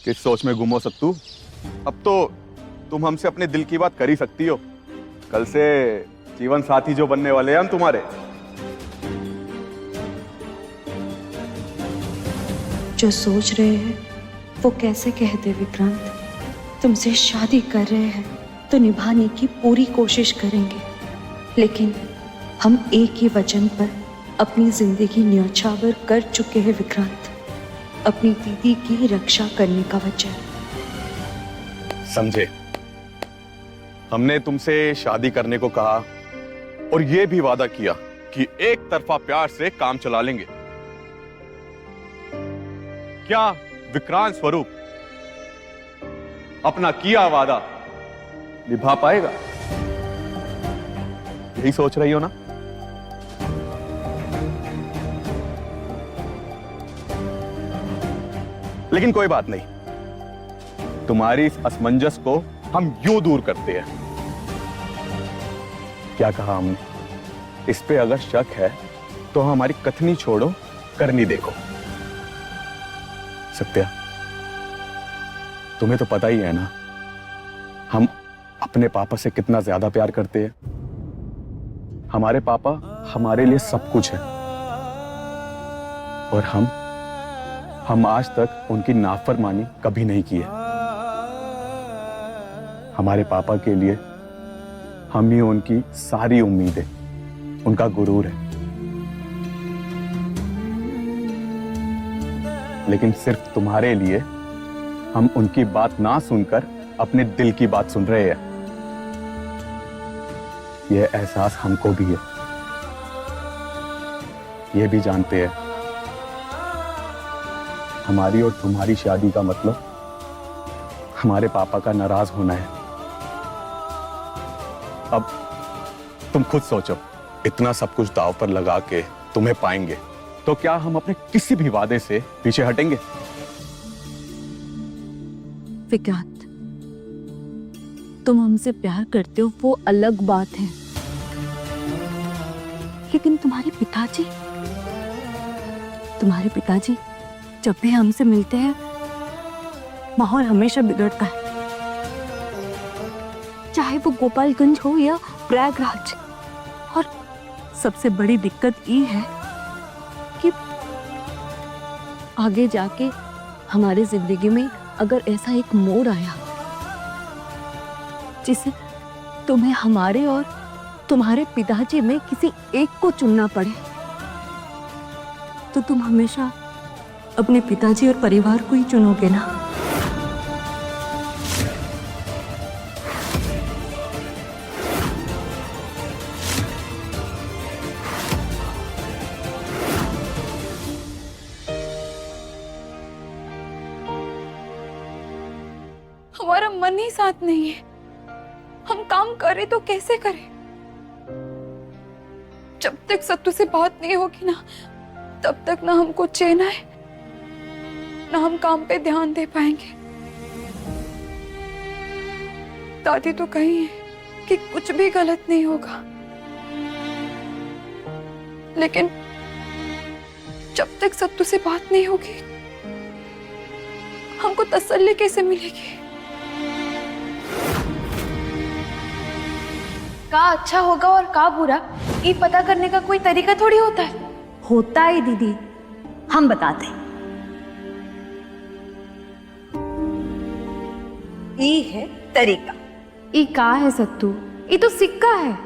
किस सोच में गुम हो सत्तू? अब तो तुम हमसे अपने दिल की बात कर ही सकती हो। कल से जीवन साथी जो बनने वाले हैं हम तुम्हारे। जो सोच रहे हैं वो कैसे कह दे विक्रांत। तुमसे शादी कर रहे हैं तो निभाने की पूरी कोशिश करेंगे, लेकिन हम एक ही वचन पर अपनी जिंदगी न्यौछावर कर चुके हैं विक्रांत। अपनी दीदी की रक्षा करने का वचन। समझे? हमने तुमसे शादी करने को कहा और यह भी वादा किया कि एक तरफा प्यार से काम चला लेंगे। क्या विक्रांत स्वरूप अपना किया वादा निभा पाएगा? यही सोच रही हो ना? लेकिन कोई बात नहीं, तुम्हारी इस असमंजस को हम यूं दूर करते हैं। क्या कहा हमने? इस पे अगर शक है तो हमारी कथनी छोड़ो, करनी देखो। सत्या, तुम्हें तो पता ही है ना, हम अपने पापा से कितना ज्यादा प्यार करते हैं। हमारे पापा हमारे लिए सब कुछ है और हम आज तक उनकी नाफरमानी कभी नहीं की है। हमारे पापा के लिए हम ही उनकी सारी उम्मीदें, उनका गुरूर है। लेकिन सिर्फ तुम्हारे लिए हम उनकी बात ना सुनकर अपने दिल की बात सुन रहे हैं। यह एहसास हमको भी है। यह भी जानते हैं हमारी और तुम्हारी शादी का मतलब हमारे पापा का नाराज होना है। अब तुम खुद सोचो, इतना सब कुछ दांव पर लगा के तुम्हें पाएंगे तो क्या हम अपने किसी भी वादे से पीछे हटेंगे? विक्रांत, तुम हमसे प्यार करते हो वो अलग बात है, लेकिन तुम्हारे पिताजी जब भी हमसे मिलते हैं माहौल हमेशा बिगड़ता है। चाहे वो गोपालगंज हो या प्रयागराज। और सबसे बड़ी दिक्कत ये है कि आगे जाके हमारी जिंदगी में अगर ऐसा एक मोड़ आया जिसे तुम्हें हमारे और तुम्हारे पिताजी में किसी एक को चुनना पड़े, तो तुम हमेशा अपने पिताजी और परिवार को ही चुनोगे ना? हमारा मन ही साथ नहीं है। हम काम करें तो कैसे करें? जब तक सत्तू से बात नहीं होगी ना, तब तक ना हमको चैन है ना हम काम पे ध्यान दे पाएंगे। दादी तो कही है कि कुछ भी गलत नहीं होगा, लेकिन जब तक सत्तू से बात नहीं होगी हमको तसल्ली कैसे मिलेगी? का अच्छा होगा और का बुरा ये पता करने का कोई तरीका थोड़ी होता है। होता है दीदी, हम बताते हैं। ये है तरीका। ये का है सत्तू? ये तो सिक्का है।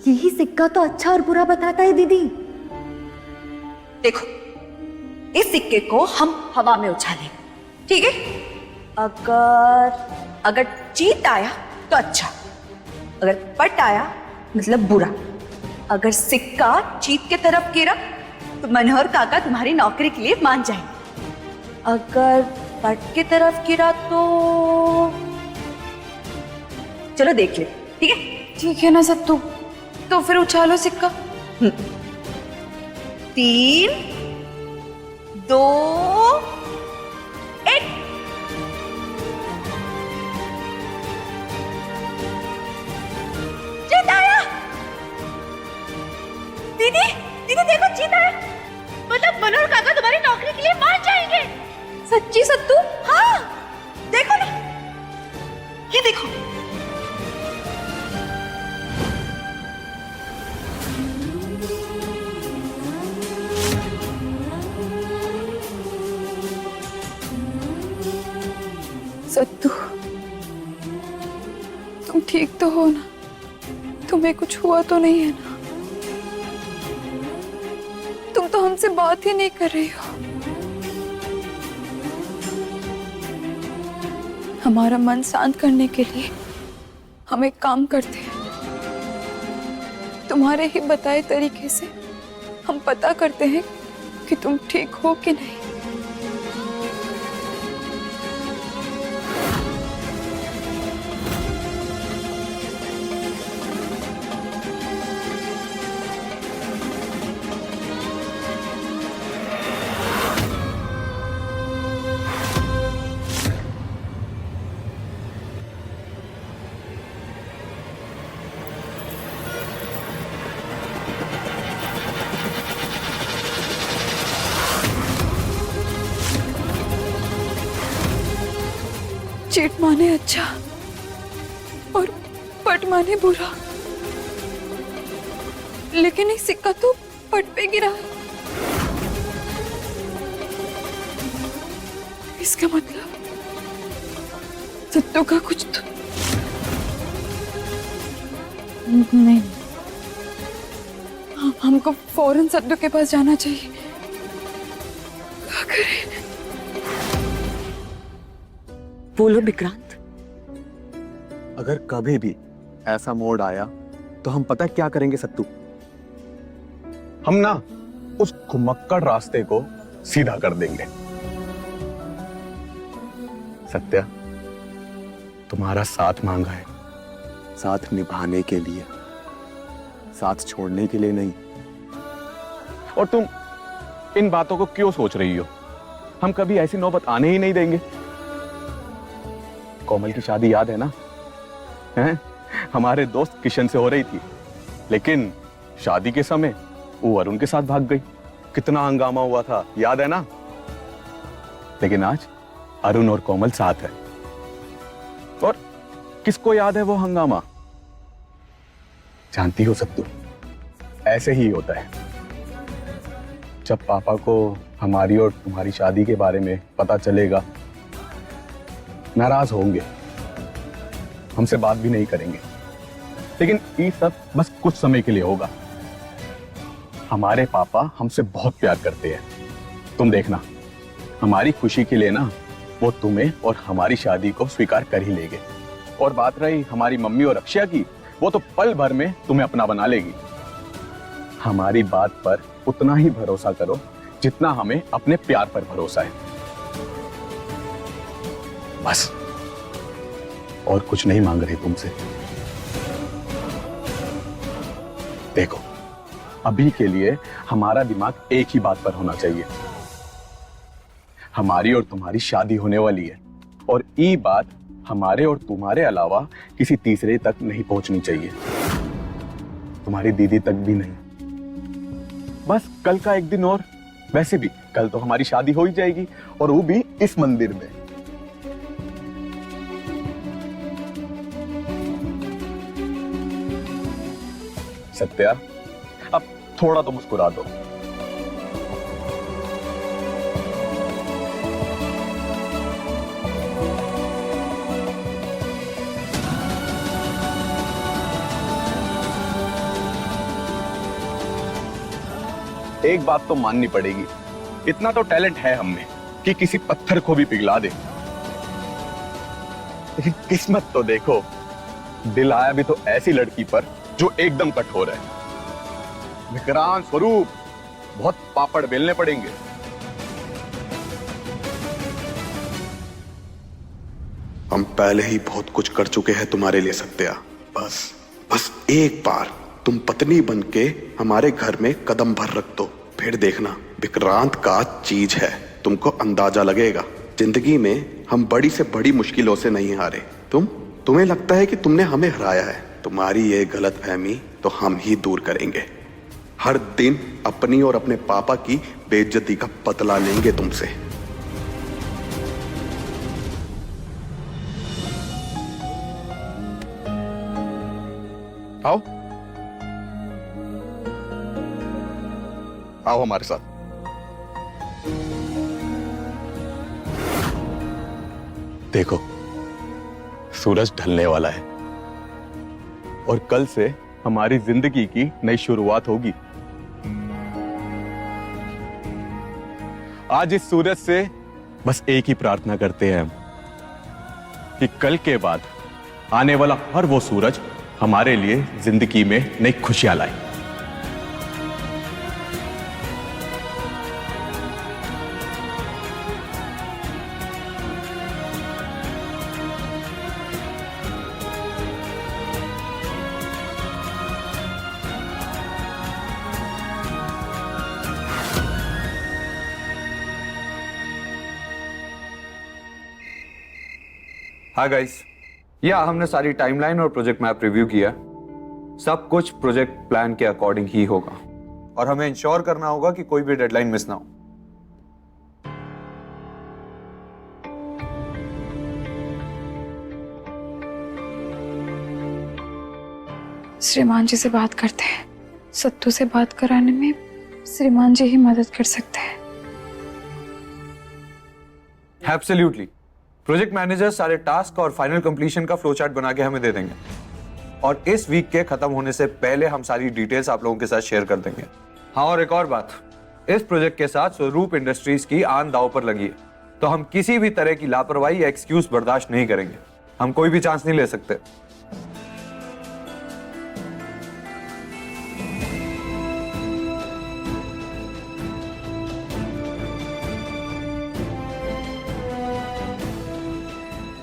यही सिक्का तो अच्छा और बुरा बताता है दीदी। देखो, इस सिक्के को हम हवा में उछालें, ठीक है? अगर जीत आया तो अच्छा, अगर पट आया मतलब बुरा। अगर सिक्का जीत के तरफ गिरा तो मनोहर काका तुम्हारी नौकरी के लिए मान जाएंगे। अगर पट की तरफ गिरा तो चलो देख ले, ठीक है? ठीक है ना सत्तू, तो फिर उछालो सिक्का। 3, 2, 1। जीत आया। दीदी देखो, जीत आया। मतलब मनोहर काका तुम्हारी नौकरी के लिए मान जाएंगे। सच्ची सत्तू? हाँ, सत्तू, तुम ठीक तो हो ना? तुम्हें कुछ हुआ तो नहीं है ना? तुम तो हमसे बात ही नहीं कर रही हो। हमारा मन शांत करने के लिए हम एक काम करते हैं। तुम्हारे ही बताए तरीके से हम पता करते हैं कि तुम ठीक हो कि नहीं। चीट माने अच्छा और पट माने बुरा, लेकिन एक सिक्का तो पट पे गिरा है। इसका मतलब सत्तू का कुछ तो नहीं। हमको फौरन सत्तू के पास जाना चाहिए। क्या करें? बोलो विक्रांत। अगर कभी भी ऐसा मोड़ आया तो हम पता क्या करेंगे सत्तू? हम ना उस घुमक्कड़ रास्ते को सीधा कर देंगे। सत्या, तुम्हारा साथ मांगा है, साथ निभाने के लिए, साथ छोड़ने के लिए नहीं। और तुम इन बातों को क्यों सोच रही हो? हम कभी ऐसी नौबत आने ही नहीं देंगे। कोमल की शादी याद है ना? हैं? हमारे दोस्त किशन से हो रही थी, लेकिन शादी के समय वो अरुण के साथ भाग गई। कितना हंगामा हुआ था, याद है ना? लेकिन आज अरुण और कोमल साथ है। और किसको याद है वो हंगामा? जानती हो सत्तू, ऐसे ही होता है। जब पापा को हमारी और तुम्हारी शादी के बारे में पता चलेगा, नाराज होंगे, हमसे बात भी नहीं करेंगे। लेकिन ये सब बस कुछ समय के लिए होगा। हमारे पापा हमसे बहुत प्यार करते हैं। तुम देखना, हमारी खुशी के लिए ना वो तुम्हें और हमारी शादी को स्वीकार कर ही लेंगे। और बात रही हमारी मम्मी और अक्षया की, वो तो पल भर में तुम्हें अपना बना लेगी। हमारी बात पर उतना ही भरोसा करो जितना हमें अपने प्यार पर भरोसा है। बस, और कुछ नहीं मांग रहे तुमसे। देखो, अभी के लिए हमारा दिमाग एक ही बात पर होना चाहिए। हमारी और तुम्हारी शादी होने वाली है, और ये बात हमारे और तुम्हारे अलावा किसी तीसरे तक नहीं पहुंचनी चाहिए। तुम्हारी दीदी तक भी नहीं। बस कल का एक दिन और। वैसे भी कल तो हमारी शादी हो ही जाएगी, और वो भी इस मंदिर में। सत्या, अब थोड़ा तो मुस्कुरा दो। एक बात तो माननी पड़ेगी, इतना तो टैलेंट है हम में कि किसी पत्थर को भी पिघला दे। लेकिन किस्मत तो देखो, दिल आया भी तो ऐसी लड़की पर जो एकदम कठोर है। विक्रांत स्वरूप, बहुत पापड़ बेलने पड़ेंगे। हम पहले ही बहुत कुछ कर चुके हैं तुम्हारे लिए सत्या। बस एक बार तुम पत्नी बनके हमारे घर में कदम भर रख दो, फिर देखना विक्रांत का चीज है। तुमको अंदाजा लगेगा। जिंदगी में हम बड़ी से बड़ी मुश्किलों से नहीं हारे। तुम्हें लगता है कि तुमने हमें हराया है। तुम्हारी ये गलतफहमी तो हम ही दूर करेंगे। हर दिन अपनी और अपने पापा की बेइज्जती का बदला लेंगे तुमसे। आओ, आओ हमारे साथ। देखो, सूरज ढलने वाला है और कल से हमारी जिंदगी की नई शुरुआत होगी। आज इस सूरज से बस एक ही प्रार्थना करते हैं हम कि कल के बाद आने वाला हर वो सूरज हमारे लिए जिंदगी में नई खुशियां लाए। हाँ गाइस, या हमने सारी टाइमलाइन और प्रोजेक्ट मैप रिव्यू किया। सब कुछ प्रोजेक्ट प्लान के अकॉर्डिंग ही होगा और हमें इंश्योर करना होगा कि कोई भी डेडलाइन मिस ना हो। श्रीमान जी से बात करते हैं। सत्तू से बात कराने में श्रीमान जी ही मदद कर सकते हैं। एब्सोल्युटली। प्रोजेक्ट मैनेजर सारे टास्क और फाइनल कंप्लीशन का फ्लो चार्ट बना के हमें दे देंगे और इस वीक के खत्म होने से पहले हम सारी डिटेल्स आप लोगों के साथ शेयर कर देंगे। हाँ, और एक और बात, इस प्रोजेक्ट के साथ स्वरूप इंडस्ट्रीज की आन दांव पर लगी है, तो हम किसी भी तरह की लापरवाही या एक्सक्यूज बर्दाश्त नहीं करेंगे। हम कोई भी चांस नहीं ले सकते।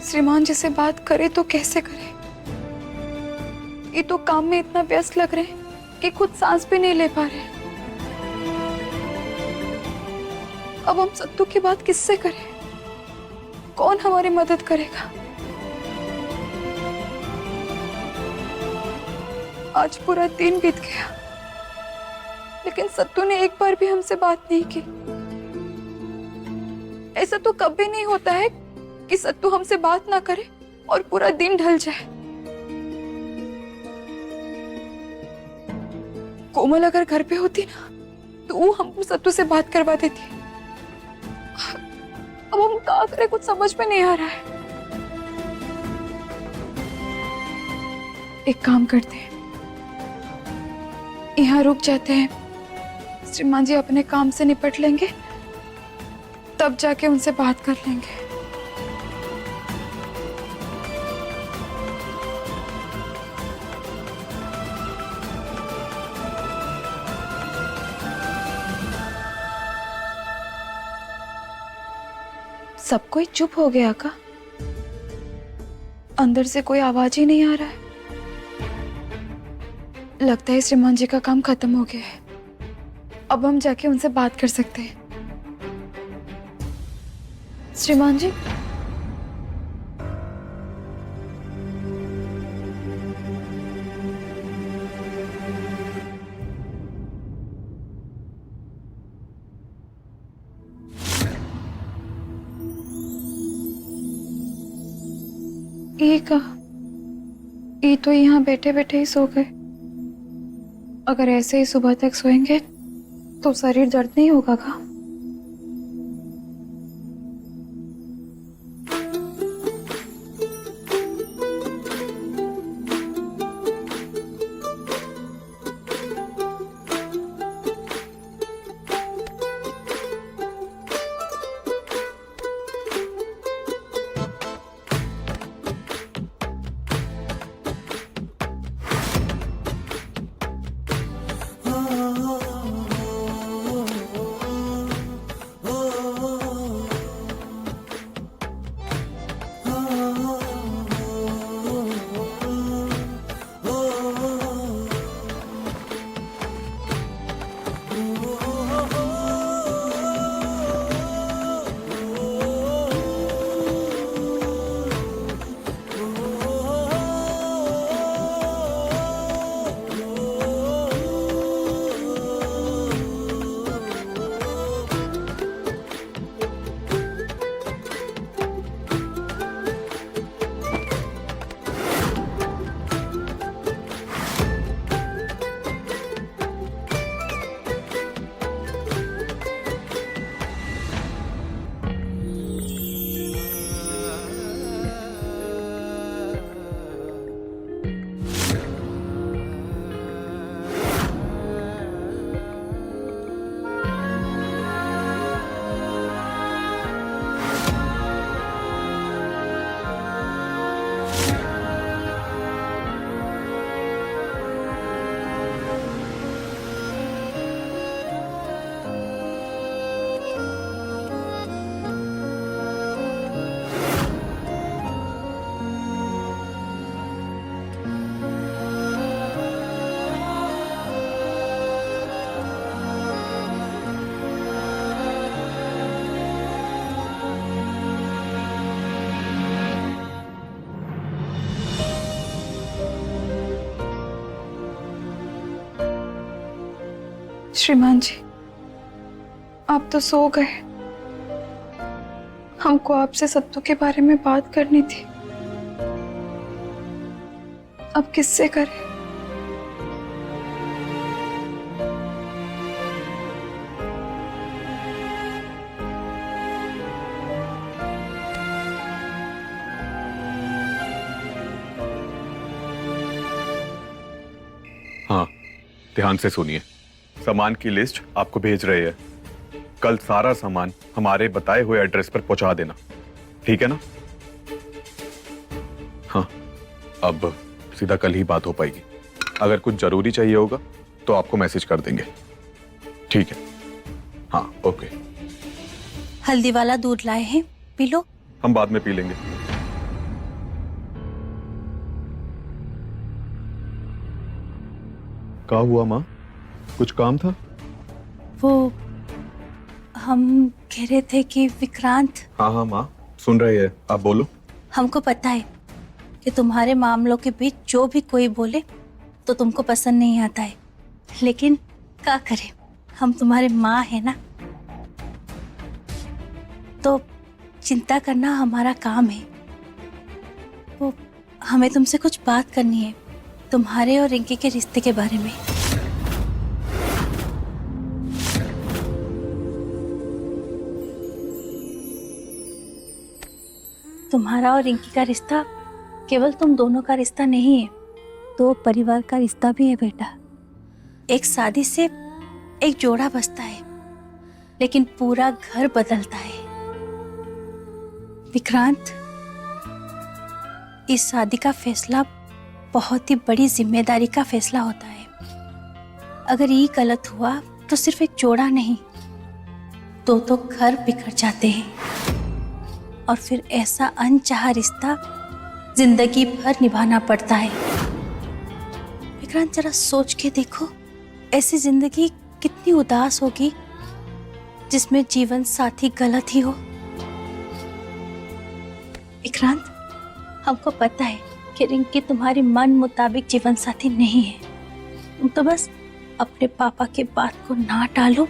श्रीमान जी से बात करे तो कैसे करे? ये तो काम में इतना व्यस्त लग रहे हैं कि खुद सांस भी नहीं ले पा रहे। अब हम सत्तू की बात किससे करें? कौन हमारी मदद करेगा? आज पूरा दिन बीत गया, लेकिन सत्तू ने एक बार भी हमसे बात नहीं की। ऐसा तो कभी नहीं होता है कि सत्तू हमसे बात ना करे और पूरा दिन ढल जाए। कोमल अगर घर पे होती ना तो वो हमको सत्तू से बात करवा देती। अब हम क्या करें, कुछ समझ में नहीं आ रहा है। एक काम करते हैं, यहाँ रुक जाते हैं। श्रीमान जी अपने काम से निपट लेंगे, तब जाके उनसे बात कर लेंगे। सब कोई चुप हो गया का? अंदर से कोई आवाज ही नहीं आ रहा है। लगता है श्रीमान जी का काम खत्म हो गया है। अब हम जाके उनसे बात कर सकते हैं। श्रीमान जी, ये तो यहाँ बैठे बैठे ही सो गए। अगर ऐसे ही सुबह तक सोएंगे तो शरीर दर्द नहीं होगा का? श्रीमान जी, आप तो सो गए। हमको आपसे सत्तू के बारे में बात करनी थी। अब किससे करें? हाँ, ध्यान से सुनिए। सामान की लिस्ट आपको भेज रहे हैं। कल सारा सामान हमारे बताए हुए एड्रेस पर पहुंचा देना, ठीक है ना? हाँ, अब सीधा कल ही बात हो पाएगी। अगर कुछ जरूरी चाहिए होगा तो आपको मैसेज कर देंगे, ठीक है? हाँ, ओके। हल्दी वाला दूध लाए हैं, पी लो। हम बाद में पी लेंगे। क्या हुआ माँ? कुछ काम था? वो हम कह रहे थे कि विक्रांत, हाँ हाँ माँ, सुन रही है, आप बोलो। हमको पता है कि तुम्हारे मामलों के बीच जो भी कोई बोले तो तुमको पसंद नहीं आता है, लेकिन क्या करें, हम तुम्हारे माँ है ना, तो चिंता करना हमारा काम है। वो हमें तुमसे कुछ बात करनी है, तुम्हारे और रिंकी के रिश्ते के बारे में। तुम्हारा और रिंकी का रिश्ता केवल तुम दोनों का रिश्ता नहीं है, दो परिवार का रिश्ता भी है बेटा। एक शादी से एक जोड़ा बसता है, लेकिन पूरा घर बदलता है। विक्रांत, इस शादी का फैसला बहुत ही बड़ी जिम्मेदारी का फैसला होता है। अगर ये गलत हुआ तो सिर्फ एक जोड़ा नहीं, दो तो घर बिखर जाते हैं, और फिर ऐसा अनचाहा रिश्ता जिंदगी भर निभाना पड़ता है। विक्रांत, जरा सोच के देखो, ऐसी जिंदगी कितनी उदास होगी जिसमें जीवन साथी गलत ही हो। विक्रांत, हमको पता है कि रिंकी तुम्हारी मन मुताबिक जीवन साथी नहीं है। तुम तो बस अपने पापा के बात को ना टालो,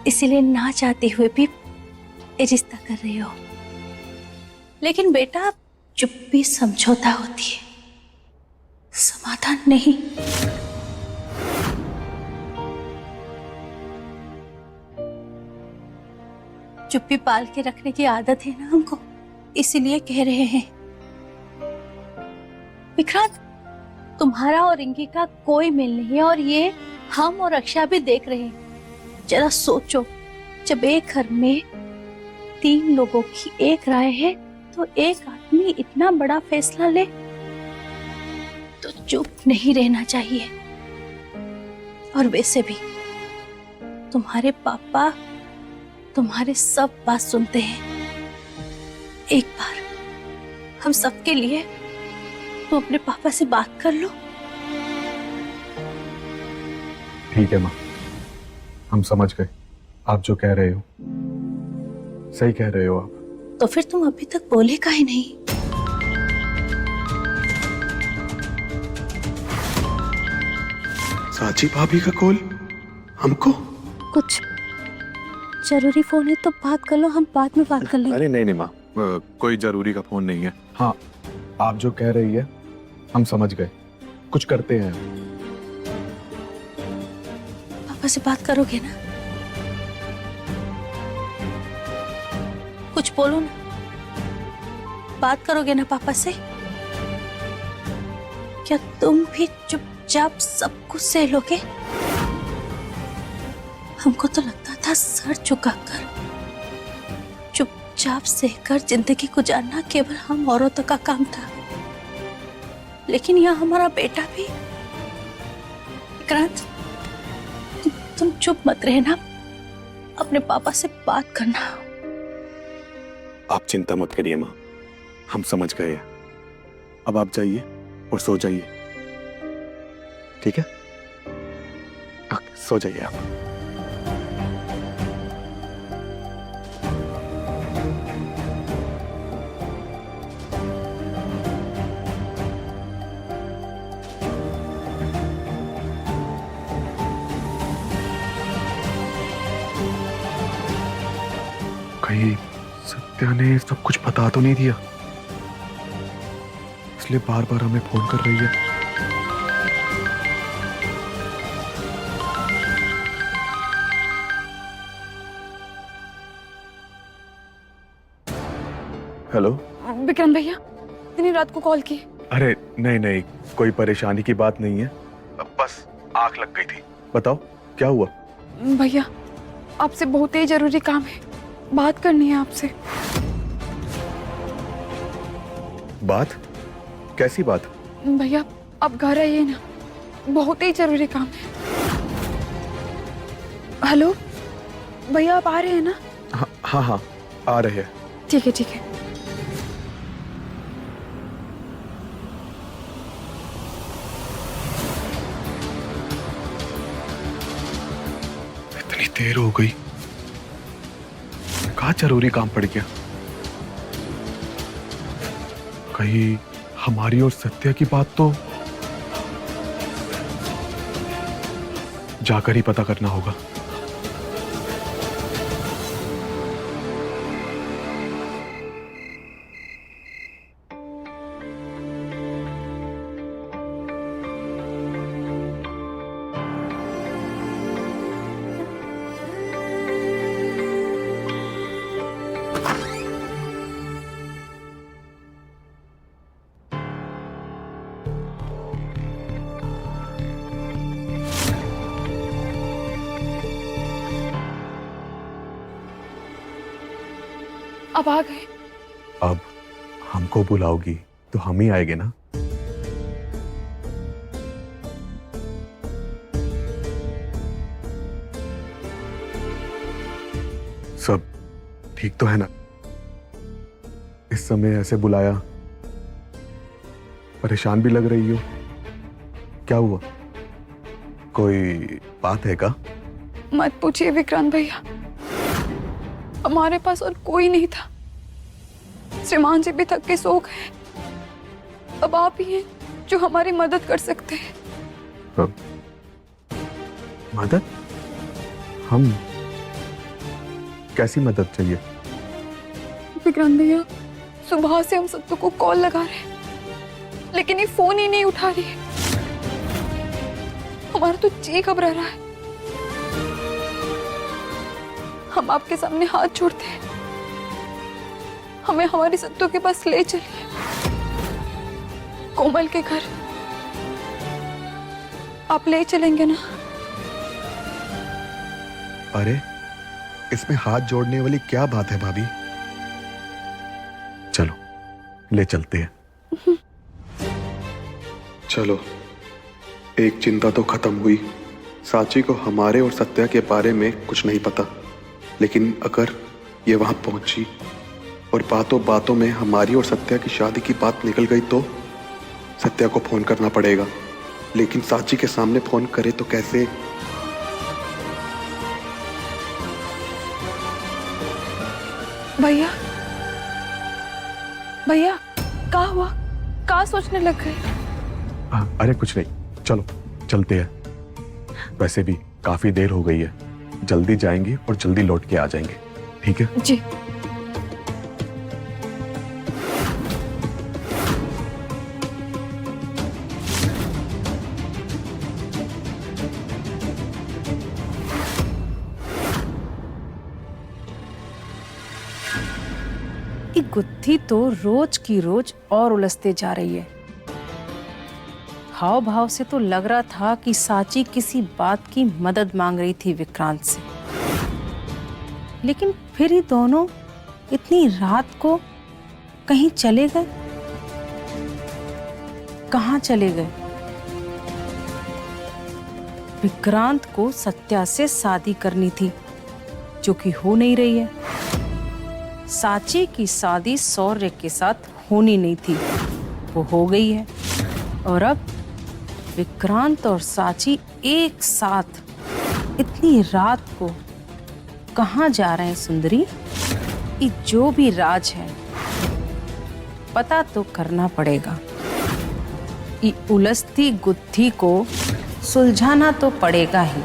इसीलिए ना चाहते हुए भी ये रिश्ता कर रहे हो। लेकिन बेटा, चुप्पी समझौता होती है, समाधान नहीं। चुप्पी पाल के रखने की आदत है ना हमको, इसीलिए कह रहे हैं। विक्रांत, तुम्हारा और रिंकी का कोई मेल नहीं है, और ये हम और अक्षा भी देख रहे हैं। जरा सोचो, जब एक घर में 3 लोगों की एक राय है तो एक आदमी इतना बड़ा फैसला ले तो चुप नहीं रहना चाहिए। और वैसे भी तुम्हारे पापा तुम्हारे सब बात सुनते हैं। एक बार हम सबके लिए तुम अपने पापा से बात कर लो। ठीक है माँ, हम समझ गए। आप जो कह रहे हो सही कह रहे हो आप। तो फिर तुम अभी तक बोले काहे नहीं? साची भाभी का कॉल हमको? कुछ जरूरी फोन है तो बात कर लो, हम बाद में बात कर लेंगे। अरे नहीं नहीं माँ, कोई जरूरी का फोन नहीं है। हाँ, आप जो कह रही है हम समझ गए, कुछ करते हैं। पापा से बात करोगे ना? कुछ बोलो ना, बात करोगे ना पापा से? क्या तुम भी चुपचाप सब कुछ सह लोगे? हमको तो लगता था सर झुकाकर चुपचाप सहकर जिंदगी गुजारना केवल हम औरतों का काम था, लेकिन यहाँ हमारा बेटा भी। विक्रांत, तुम चुप मत रहना, अपने पापा से बात करना। आप चिंता मत करिए माँ, हम समझ गए हैं। अब आप जाइए और सो जाइए, ठीक है? सो जाइए आप। कहीं सत्या ने सब कुछ बता तो नहीं दिया, इसलिए बार बार हमें फोन कर रही है। हेलो विक्रांत भैया इतनी रात को कॉल की? अरे नहीं नहीं, कोई परेशानी की बात नहीं है, बस आंख लग गई थी। बताओ क्या हुआ? भैया आपसे बहुत ही जरूरी काम है, बात करनी है आपसे। बात? कैसी बात? भैया आप घर आइए ना, बहुत ही जरूरी काम है। हेलो भैया आप आ रहे हैं ना? हाँ हाँ आ रहे हैं। ठीक है ठीक है। इतनी देर हो गई, कहाँ जरूरी काम पड़ गया? कहीं हमारी और सत्या की बात तो जाकर ही पता करना होगा। अब आ गए? अब हमको बुलाओगी तो हम ही आएंगे ना। सब ठीक तो है ना? इस समय ऐसे बुलाया, परेशान भी लग रही हो, क्या हुआ? कोई बात है का? मत पूछिए विक्रांत भैया, हमारे पास और कोई नहीं था। श्रीमान जी भी थक के सो गए, अब आप ही हैं जो हमारी मदद कर सकते हैं। मदद? हम? कैसी मदद चाहिए? विक्रांत भैया सुबह से हम सबको को कॉल लगा रहे हैं, लेकिन ये फोन ही नहीं उठा रही है। हमारा तो जी घबरा रहा है। हम आपके सामने हाथ जोड़ते हैं, हमें हमारी सत्तू के पास ले चलिए, कोमल के घर। आप ले चलेंगे ना? अरे इसमें हाथ जोड़ने वाली क्या बात है भाभी? चलो ले चलते हैं। चलो, एक चिंता तो खत्म हुई। साची को हमारे और सत्या के बारे में कुछ नहीं पता, लेकिन अगर ये वहां पहुंची और बातों बातों में हमारी और सत्या की शादी की बात निकल गई तो सत्या को फोन करना पड़ेगा। लेकिन साची के सामने फोन करे तो कैसे? भैया भैया क्या हुआ? क्या सोचने लग गए? अरे कुछ नहीं, चलो चलते हैं। वैसे भी काफी देर हो गई है, जल्दी जाएंगे और जल्दी लौट के आ जाएंगे, ठीक है? जी। ये गुत्थी तो रोज की रोज और उलझते जा रही है। हाव भाव से तो लग रहा था कि साची किसी बात की मदद मांग रही थी विक्रांत से, लेकिन फिर ही दोनों इतनी रात को कहीं चले गए। कहाँ चले गए? विक्रांत को सत्या से शादी करनी थी, जो कि हो नहीं रही है। साची की शादी शौर्य के साथ होनी नहीं थी, वो हो गई है। और अब विक्रांत और साची एक साथ इतनी रात को कहाँ जा रहे हैं सुंदरी? ये जो भी राज है पता तो करना पड़ेगा। ये उलझती गुत्थी को सुलझाना तो पड़ेगा ही।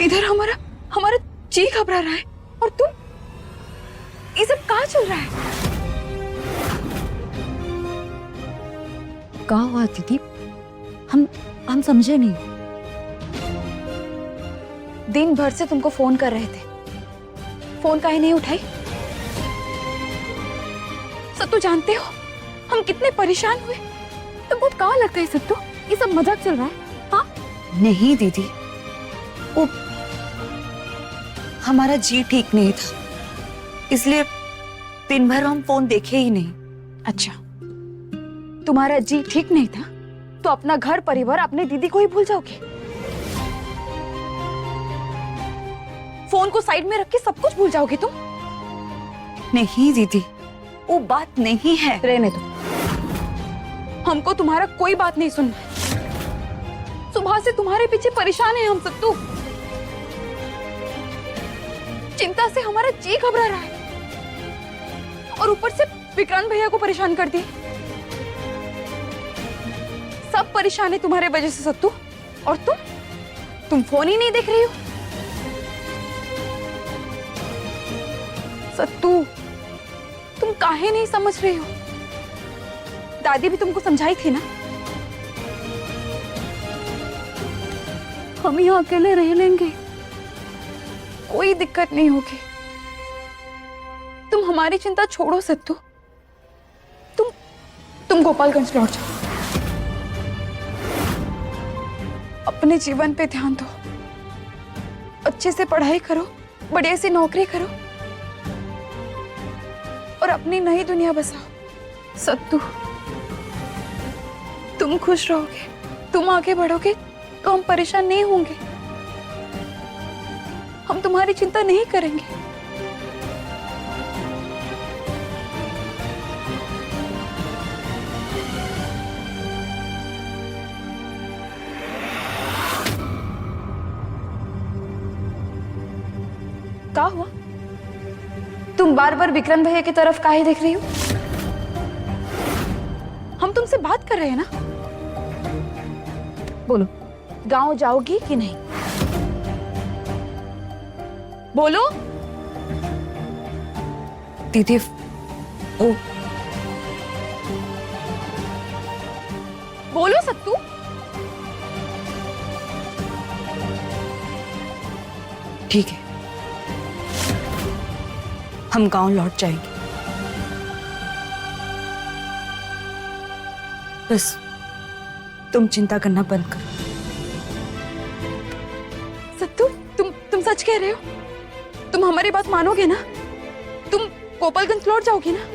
इधर हमारा हमारा जी घबरा रहा है और तुम, ये सब कहाँ चल रहा है? कहाँ हुआ दीदी? हम समझे नहीं। दिन भर से तुमको फोन कर रहे थे, फोन काहे नहीं उठाई? सत्तू जानते हो हम कितने परेशान हुए? तुमको कहाँ लगता है सत्तू ये सब मजाक चल रहा है? हाँ नहीं दीदी, वो हमारा जी ठीक नहीं था, इसलिए दिन भर हम फोन देखे ही नहीं। अच्छा, तुम्हारा जी ठीक नहीं था तो अपना घर परिवार अपने दीदी को ही भूल जाओगे? फोन को साइड में रख के सब कुछ भूल जाओगे तुम? नहीं दीदी, वो बात नहीं है। रहने दो, हमको तुम्हारा कोई बात नहीं सुनना है। सुबह से तुम्हारे पीछे परेशान है हम सत्तू। चिंता से हमारा जी घबरा रहा है और ऊपर से विक्रांत भैया को परेशान कर दी। सब परेशान है तुम्हारे वजह से सत्तू। और तुम फोन ही नहीं देख रही हो। सत्तू, तुम काहे नहीं समझ रही हो? दादी भी तुमको समझाई थी ना, हम यहाँ अकेले रह लेंगे, कोई दिक्कत नहीं होगी। तुम हमारी चिंता छोड़ो सत्तू, तुम गोपालगंज लौट जाओ, अपने जीवन पे ध्यान दो, अच्छे से पढ़ाई करो, बढ़िया सी नौकरी करो और अपनी नई दुनिया बसाओ। सत्तू, तुम खुश रहोगे, तुम आगे बढ़ोगे तो हम परेशान नहीं होंगे, हम तुम्हारी चिंता नहीं करेंगे। क्या हुआ? तुम बार बार विक्रम भैया की तरफ काहे देख रही हो? हम तुमसे बात कर रहे हैं ना। बोलो, गांव जाओगी कि नहीं? बोलो दीदी, वो बोलो सत्तू। ठीक है, हम गांव लौट जाएंगे। बस तुम चिंता करना बंद करो। सत्तू, तुम सच कह रहे हो? तुम हमारी बात मानोगे ना? तुम गोपालगंज लौट जाओगी ना?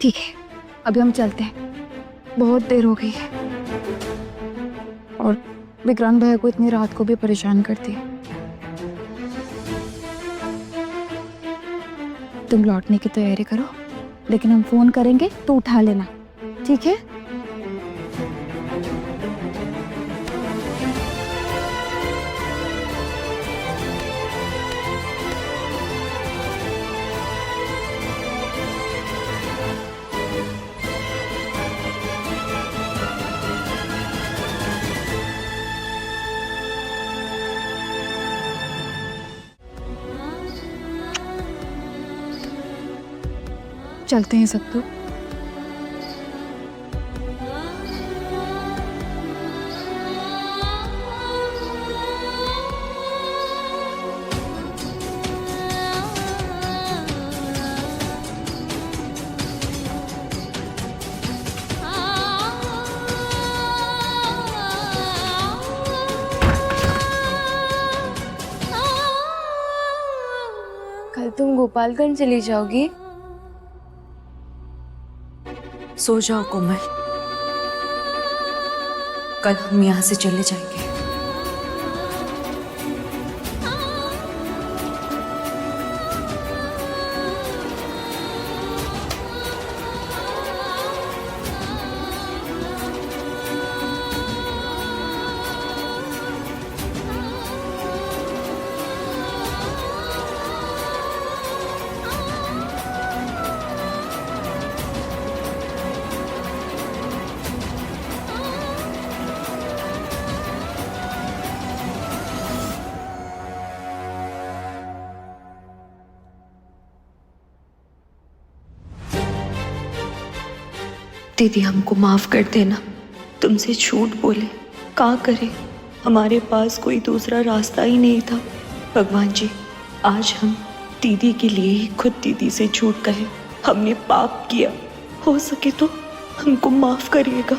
ठीक है, अभी हम चलते हैं, बहुत देर हो गई है और विक्रांत भैया को इतनी रात को भी परेशान करती है। तुम लौटने की तैयारी करो, लेकिन हम फोन करेंगे तो उठा लेना, ठीक है? चलते हैं सत्तू। कल तुम गोपालगंज चली जाओगी? सो जाओ कोमल, कल हम यहाँ से चले जाएंगे। दीदी हमको माफ कर देना, तुमसे झूठ बोले, क्या करे, हमारे पास कोई दूसरा रास्ता ही नहीं था। भगवान जी, आज हम दीदी के लिए ही खुद दीदी से झूठ कहे, हमने पाप किया, हो सके तो हमको माफ करिएगा।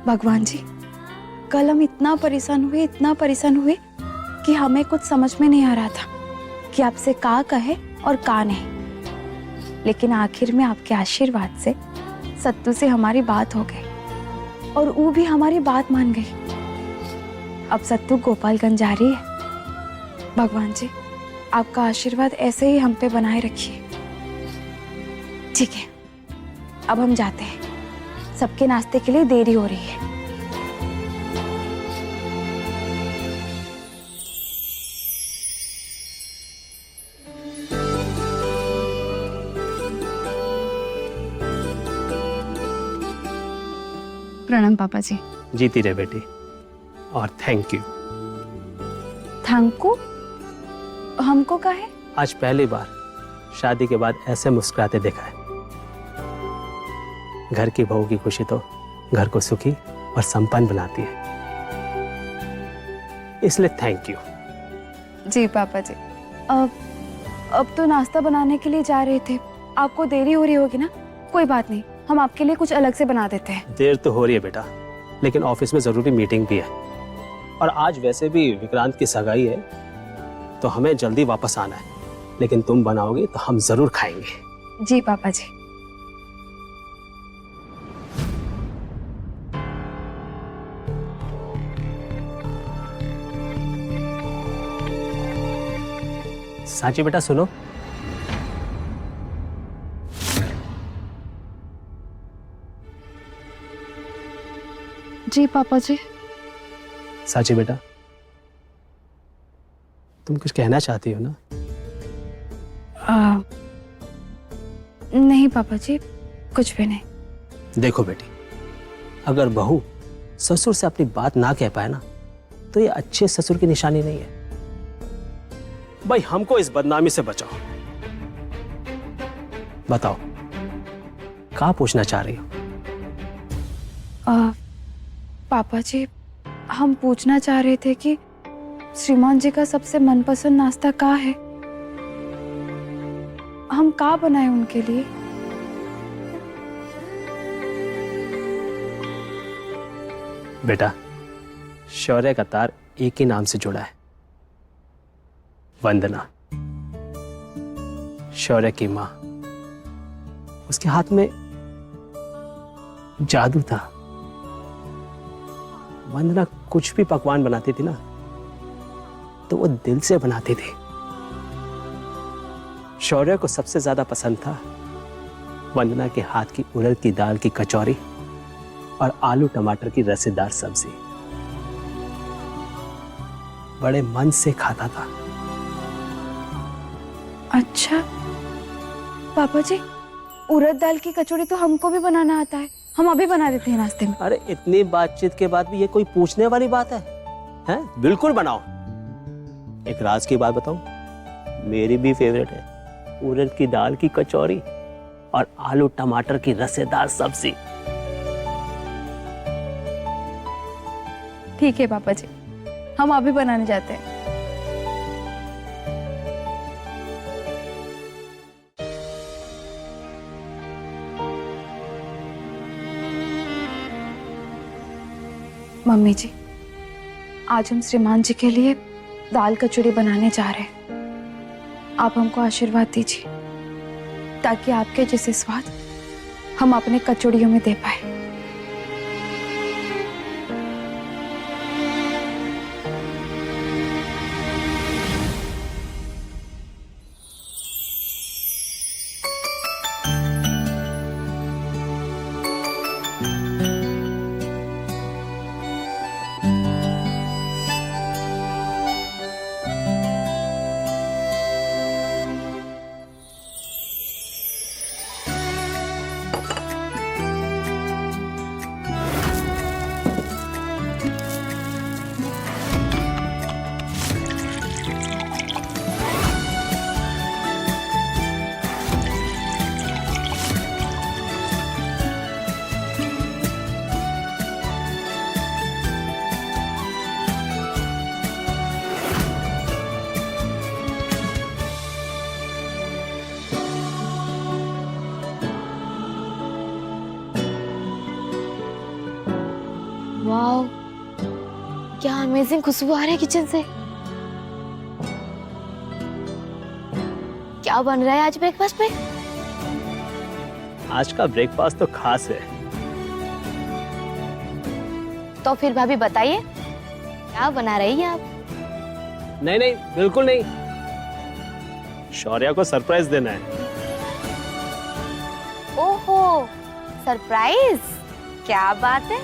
भगवान जी, कल हम इतना परेशान हुए कि हमें कुछ समझ में नहीं आ रहा था कि आपसे का कहे और का नहीं। लेकिन आखिर में आपके आशीर्वाद से सत्तू से हमारी बात हो गई और वो भी हमारी बात मान गई। अब सत्तू गोपालगंज जा रही है। भगवान जी, आपका आशीर्वाद ऐसे ही हम पे बनाए रखिए। ठीक है, अब हम जाते हैं, सबके नाश्ते के लिए देरी हो रही है। प्रणाम पापा जी। जीती रहे बेटी, और थैंक यू। थैंकू हमको का है? आज पहली बार शादी के बाद ऐसे मुस्कुराते देखा है। घर की बहू की खुशी तो घर को सुखी और संपन्न बनाती है, इसलिए थैंक यू। जी पापा जी। अब तो नाश्ता बनाने के लिए जा रहे थे, आपको देरी हो रही होगी ना? कोई बात नहीं, हम आपके लिए कुछ अलग से बना देते हैं। देर तो हो रही है बेटा, लेकिन ऑफिस में जरूरी मीटिंग भी है, और आज वैसे भी विक्रांत की सगाई है, तो हमें जल्दी वापस आना है। लेकिन तुम बनाओगी तो हम जरूर खाएंगे। जी पापा जी। सांची बेटा सुनो, जी पापा जी। सांची बेटा, तुम कुछ कहना चाहती हो ना? नहीं पापा जी, कुछ भी नहीं। देखो बेटी, अगर बहू ससुर से अपनी बात ना कह पाए ना, तो ये अच्छे ससुर की निशानी नहीं है। भाई, हमको इस बदनामी से बचाओ। बताओ, क्या पूछना चाह रही हो? पापा जी, हम पूछना चाह रहे थे कि श्रीमान जी का सबसे मनपसंद नाश्ता क्या है? हम क्या बनाए उनके लिए? बेटा, शौर्य का तार एक ही नाम से जुड़ा है, वंदना। शौर्य की मां, उसके हाथ में जादू था। वंदना कुछ भी पकवान बनाती थी ना, तो वो दिल से बनाती थी। शौर्य को सबसे ज्यादा पसंद था वंदना के हाथ की उड़द की दाल की कचौरी और आलू टमाटर की रसेदार सब्जी। बड़े मन से खाता था। अच्छा पापा जी, उड़द दाल की कचौड़ी तो हमको भी बनाना आता है, हम अभी बना देते हैं नाश्ते में। अरे, इतनी बातचीत के बाद भी ये कोई पूछने वाली बात है? हैं? बिल्कुल बनाओ। एक राज की बात बताऊं, मेरी भी फेवरेट है उड़द की दाल की कचौरी और आलू टमाटर की रसेदार सब्जी। ठीक है पापा जी, हम अभी बनाने जाते हैं। मम्मी जी, आज हम श्रीमान जी के लिए दाल कचौड़ी बनाने जा रहे हैं। आप हमको आशीर्वाद दीजिए ताकि आपके जैसे स्वाद हम अपने कचौड़ियों में दे पाए। क्या अमेजिंग खुशबू आ रही है किचन से। क्या बन रहा है आज ब्रेकफास्ट में? आज का ब्रेकफास्ट तो खास है। तो फिर भाभी बताइए क्या बना रही है आप? नहीं नहीं, बिल्कुल नहीं। शौर्या को सरप्राइज देना है। ओहो, सरप्राइज, क्या बात है।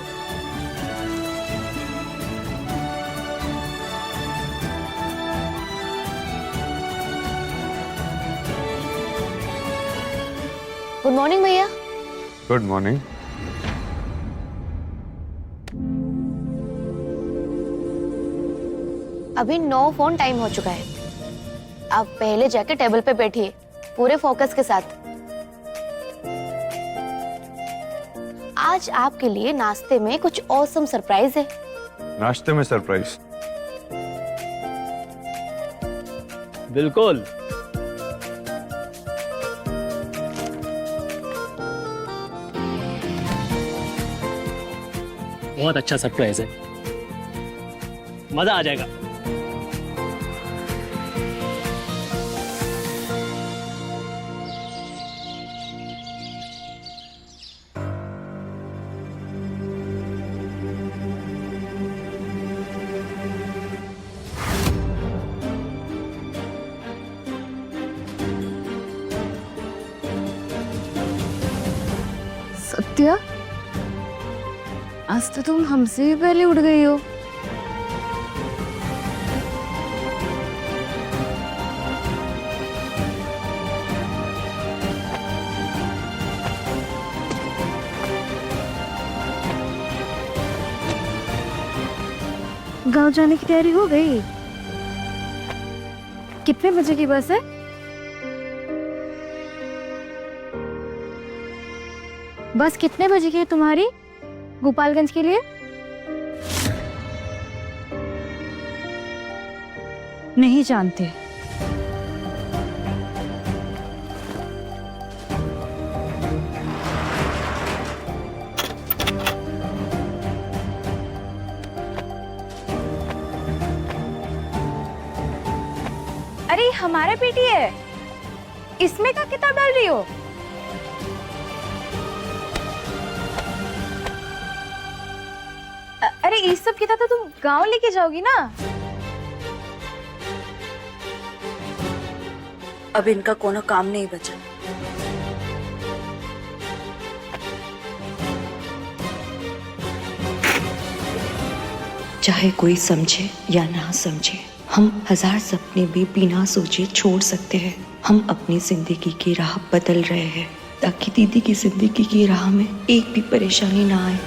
गुड मॉर्निंग भैया। Good morning. अभी 9 फोन टाइम हो चुका है। आप पहले जाके टेबल पे बैठिए पूरे फोकस के साथ। आज आपके लिए नाश्ते में कुछ ऑसम सरप्राइज है। नाश्ते में सरप्राइज? बिल्कुल। बहुत अच्छा सरप्राइज है, मजा आ जाएगा। सत्या, आज तो तुम हमसे भी पहले उठ गई हो। गांव जाने की तैयारी हो गई? कितने बजे की बस है? बस कितने बजे की है तुम्हारी गोपालगंज के लिए? नहीं जानते। अरे हमारा बेटी है, इसमें का किताब डाल रही हो? अरे इस सब किताब तो तुम गांव लेके जाओगी ना? अब इनका कोनो काम नहीं बचा। चाहे कोई समझे या ना समझे, हम 1000 सपने भी बिना सोचे छोड़ सकते हैं। हम अपनी जिंदगी की राह बदल रहे हैं ताकि दीदी की जिंदगी की राह में एक भी परेशानी ना आए।